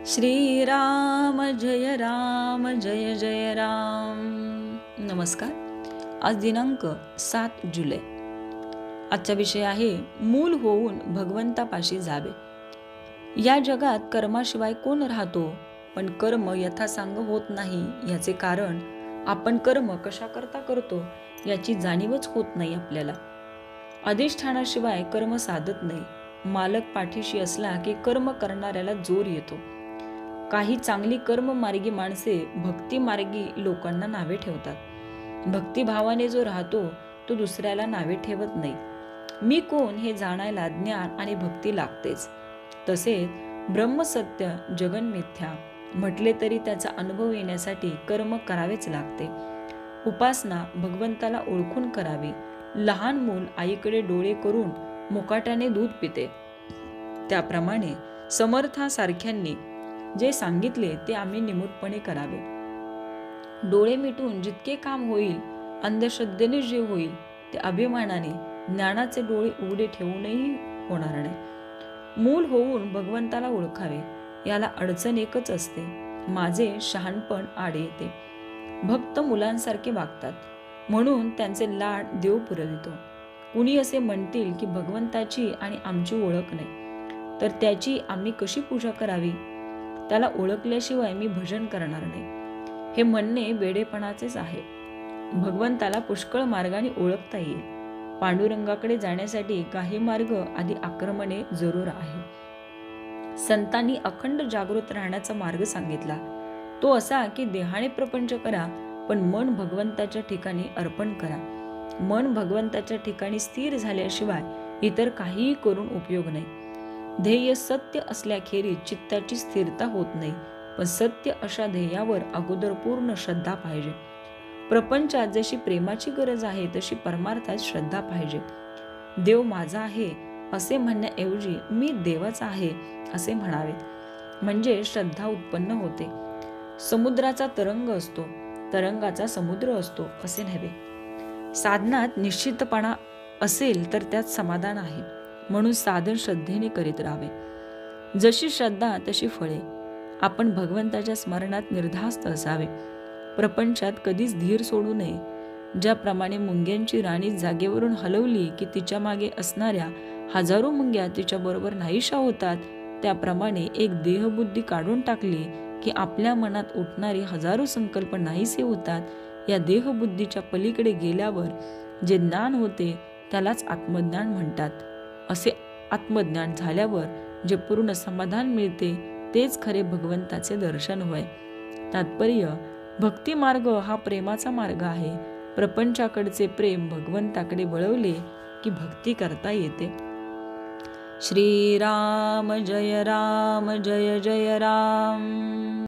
श्रीराम जय राम जय जय राम। नमस्कार। आज दिनांक 7 जुलै। आजचा विषय आहे मूल होऊन भगवंतापाशी जावे। या जगात कर्माशिवाय कोण राहतो, पण कर्म यथासांग होत नाही। याचे कारण आपण कर्म कशा करता करतो याची जाणीवच होत नाही आपल्याला। अधिष्ठानाशिवाय कर्म साधत नाही। मालक पाठीशी असला की कर्म करणाऱ्याला जोर येतो। काही चांगली कर्म मार्गी माणसे भक्ती मार्गी लोकांना नावे ठेवतात। भक्तिभावाने जो राहतो तो दुसऱ्याला नावे ठेवत नाही। मी कोण हे जाणायला ज्ञान आणि भक्ती लागतेच। तसेच ब्रह्मसत्य जगन मिथ्या म्हटले तरी त्याचा अनुभव येण्यासाठी कर्म करावेच लागते। उपासना भगवंताला ओळखून करावी। लहान मूल आईकडे डोळे करून मुकाट्याने दूध पिते, त्याप्रमाणे समर्थासारख्यांनी जे सांगितले ते आम्ही निमूटपणे करावे। डोळे मिटून जितके काम होईल, अंधश्रद्धेने जे होईल ते अभिमानाने ज्ञानाचे डोळे उघडे ठेवूनही होणार नाही। मूल होऊन भगवंताला ओळखावे। याला अडचण एकच असते, माझे शहाणपण आडे येते। भक्त मुलांसारखे वागतात, म्हणून त्यांचे लाड देव पुरवितो। कुणी असे म्हणतील की भगवंताची आणि आमची ओळख नाही, तर त्याची आम्ही कशी पूजा करावी? त्याला ओळखल्याशिवाय मी भजन करणार नाही, हे म्हणणे वेडेपणाचेच आहे। भगवंताला पुष्कळ मार्गाने ओळखता येईल। पांडुरंगाकडे जाण्यासाठी काही मार्ग आधी आक्रमणे जरूर आहे। संतांनी अखंड जागृत राहण्याचा मार्ग सांगितला, तो असा की देहाने प्रपंच करा, पण मन भगवंताच्या ठिकाणी अर्पण करा। मन भगवंताच्या ठिकाणी स्थिर झाल्याशिवाय इतर काहीही करून उपयोग नाही। ध्येय सत्य असल्याखेरीज चित्ताची स्थिरता होत नाही, पण सत्य अशा ध्येयावर अगोदर पूर्ण श्रद्धा पाहिजे। प्रपंचात जशी प्रेमाची गरज आहे तशी परमार्थात श्रद्धा पाहिजे। देव माझा आहे असे म्हणण्याऐवजी मी देवाचा आहे असे म्हणावे, म्हणजे श्रद्धा उत्पन्न होते। समुद्राचा तरंग असतो, तरंगाचा समुद्र असतो असे नव्हे। साधनात निश्चितपणा असेल तर त्यात समाधान आहे, म्हणून साधन श्रद्धेने करीत राहावे। जशी श्रद्धा तशी फळे। आपण भगवंताच्या स्मरणात निर्धास्त असावे। प्रपंचात कधीच धीर सोडू नये। ज्याप्रमाणे मुंग्यांची राणी जागेवरून हलवली की तिच्या मागे असणाऱ्या हजारो मुंग्या तिच्या बरोबर नाहीशा होतात, त्याप्रमाणे एक देहबुद्धी काढून टाकली की आपल्या मनात उठणारे हजारो संकल्प नाहीसे होतात। या देहबुद्धीच्या पलीकडे गेल्यावर जे ज्ञान होते त्यालाच आत्मज्ञान म्हणतात। असे आत्मज्ञान झाल्यावर जे पूर्ण समाधान मिळते तेच खरे भगवंताचे दर्शन होय। तात्पर्य, भक्ती मार्ग हा प्रेमाचा मार्ग आहे। प्रपंचाकडचे प्रेम भगवंताकडे वळवले की भक्ती करता येते। श्रीराम जय राम जय जय राम।